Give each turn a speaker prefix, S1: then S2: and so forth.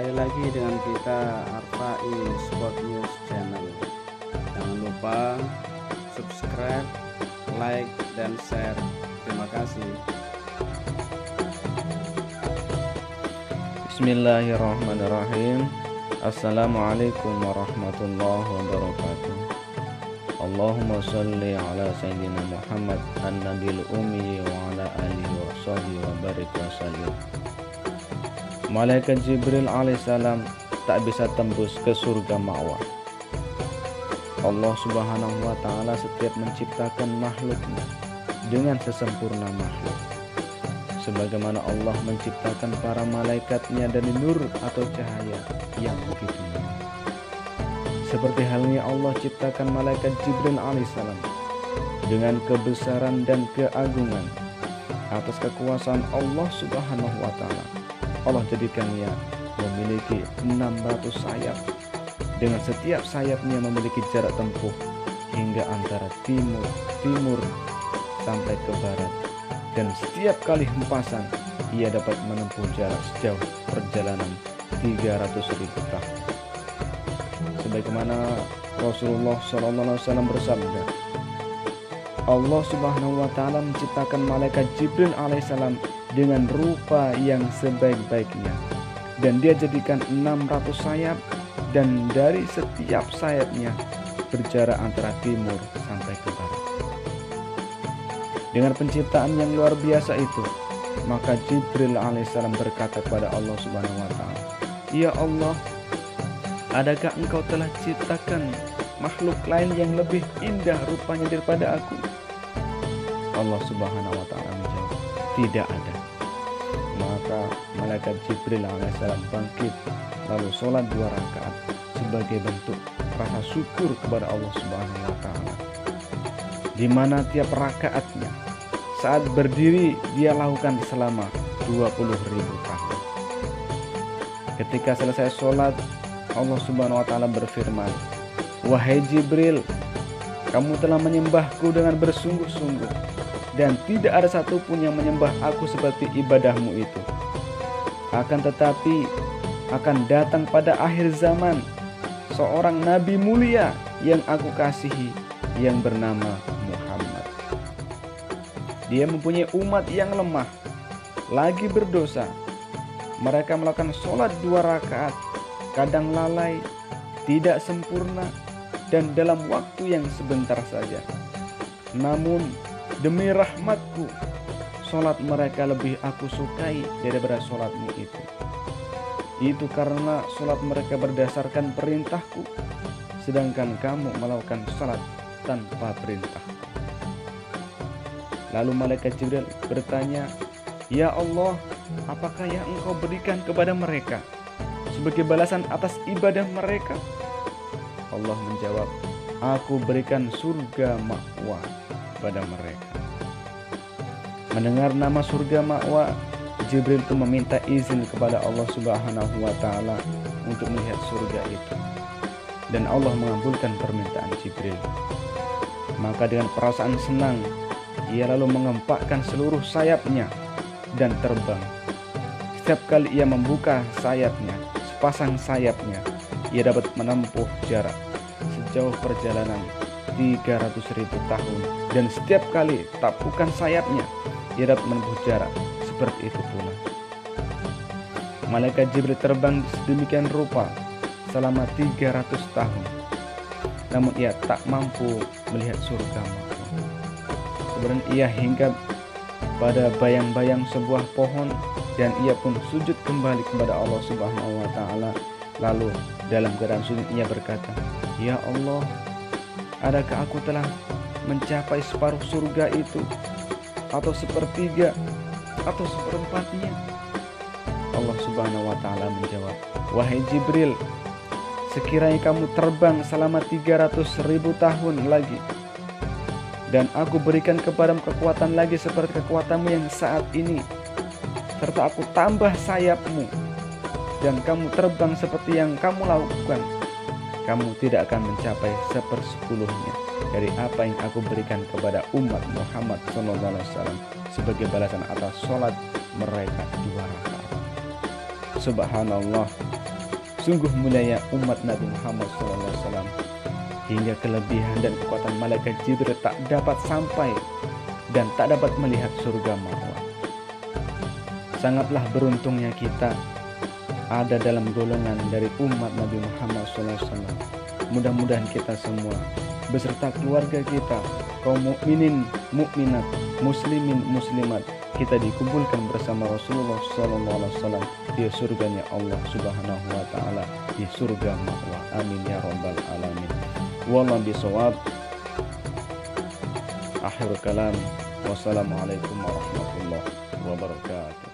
S1: Kembali lagi dengan kita Arfa'i Sport News Channel. Jangan lupa subscribe, like, dan share. Terima kasih.
S2: Bismillahirrahmanirrahim. Assalamualaikum warahmatullahi wabarakatuh. Allahumma salli ala Sayyidina Muhammad an-nabil ummi wa ala alihi wa sahbihi wa barik wa sallim. Malaikat Jibril alaihissalam tak bisa tembus ke surga ma'wa. Allah subhanahu wa ta'ala setiap menciptakan makhluknya dengan sesempurna makhluk, sebagaimana Allah menciptakan para malaikatnya dari nur atau cahaya yang begitu mulia. Seperti halnya Allah ciptakan malaikat Jibril alaihissalam dengan kebesaran dan keagungan atas kekuasaan Allah subhanahu wa ta'ala. Allah jadikannya memiliki 600 sayap, dengan setiap sayapnya memiliki jarak tempuh hingga antara timur sampai ke barat, dan setiap kali hempasan ia dapat menempuh jarak sejauh perjalanan 300.000 tahun. Sebagaimana Rasulullah SAW bersabda, Allah subhanahu wa ta'ala menciptakan malaikat Jibril alaihissalam dengan rupa yang sebaik-baiknya, dan dia jadikan 600 sayap, dan dari setiap sayapnya berjarak antara timur sampai ke barat. Dengan penciptaan yang luar biasa itu, maka Jibril alaihissalam berkata kepada Allah subhanahu wa ta'ala, Ya Allah, adakah engkau telah ciptakan makhluk lain yang lebih indah rupanya daripada aku? Allah subhanahu wa ta'ala menjawab, tidak ada. Maka malaikat Jibril alaihissalam bangkit lalu sholat 2 rakaat sebagai bentuk rasa syukur kepada Allah subhanahu wa ta'ala, di mana tiap rakaatnya saat berdiri dia lakukan selama 20.000 tahun. Ketika selesai sholat, Allah subhanahu wa ta'ala berfirman, Wahai Jibril, kamu telah menyembahku dengan bersungguh-sungguh, dan tidak ada satupun yang menyembah aku seperti ibadahmu itu. Akan tetapi akan datang pada akhir zaman seorang nabi mulia yang aku kasihi, yang bernama Muhammad. Dia mempunyai umat yang lemah, lagi berdosa. Mereka melakukan sholat 2 rakaat, kadang lalai, tidak sempurna, dan dalam waktu yang sebentar saja. Namun demi rahmatku, sholat mereka lebih aku sukai daripada sholatmu itu. Itu karena sholat mereka berdasarkan perintahku, sedangkan kamu melakukan sholat tanpa perintahku. Lalu malaikat Jibril bertanya, Ya Allah, apakah yang engkau berikan kepada mereka sebagai balasan atas ibadah mereka? Allah menjawab, aku berikan surga ma'wa pada mereka. Mendengar nama surga ma'wa, Jibril itu meminta izin kepada Allah subhanahu wa ta'ala untuk melihat surga itu, dan Allah mengabulkan permintaan Jibril. Maka dengan perasaan senang, ia lalu mengempakkan seluruh sayapnya dan terbang. Setiap kali ia membuka sayapnya, sepasang sayapnya, ia dapat menempuh jarak sejauh perjalanan 300.000 tahun, dan setiap kali tapukan sayapnya ia dapat menempuh jarak seperti itu pula. Malaikat Jibril terbang sedemikian rupa selama 300 tahun, namun ia tak mampu melihat surga ma'wa. Kemudian ia hinggap pada bayang-bayang sebuah pohon, dan ia pun sujud kembali kepada Allah subhanahu wa ta'ala. Lalu dalam keadaan sujud ia berkata, Ya Allah, adakah aku telah mencapai separuh surga itu, atau sepertiga, atau seperempatnya? Allah subhanahu wa ta'ala menjawab, Wahai Jibril, sekiranya kamu terbang selama 300.000 tahun lagi, dan aku berikan kepadamu kekuatan lagi seperti kekuatanmu yang saat ini, serta aku tambah sayapmu, dan kamu terbang seperti yang kamu lakukan, kamu tidak akan mencapai 1/10 dari apa yang aku berikan kepada umat Muhammad SAW sebagai balasan atas sholat mereka 2 rakaat. Subhanallah, Sungguh mulianya umat Nabi Muhammad SAW, hingga kelebihan dan kekuatan malaikat Jibril tak dapat sampai dan tak dapat melihat surga ma'wa. Sangatlah beruntungnya kita ada dalam golongan dari umat Nabi Muhammad SAW. Mudah-mudahan kita semua beserta keluarga kita, kaum mukminin, mukminat, muslimin, muslimat, kita dikumpulkan bersama Rasulullah SAW di surganya Allah Subhanahu wa Ta'ala, di surga ma'wa. Amin ya rabbal alamin. Wallahu bisawab. Akhirul kalam. Wassalamualaikum warahmatullahi wabarakatuh.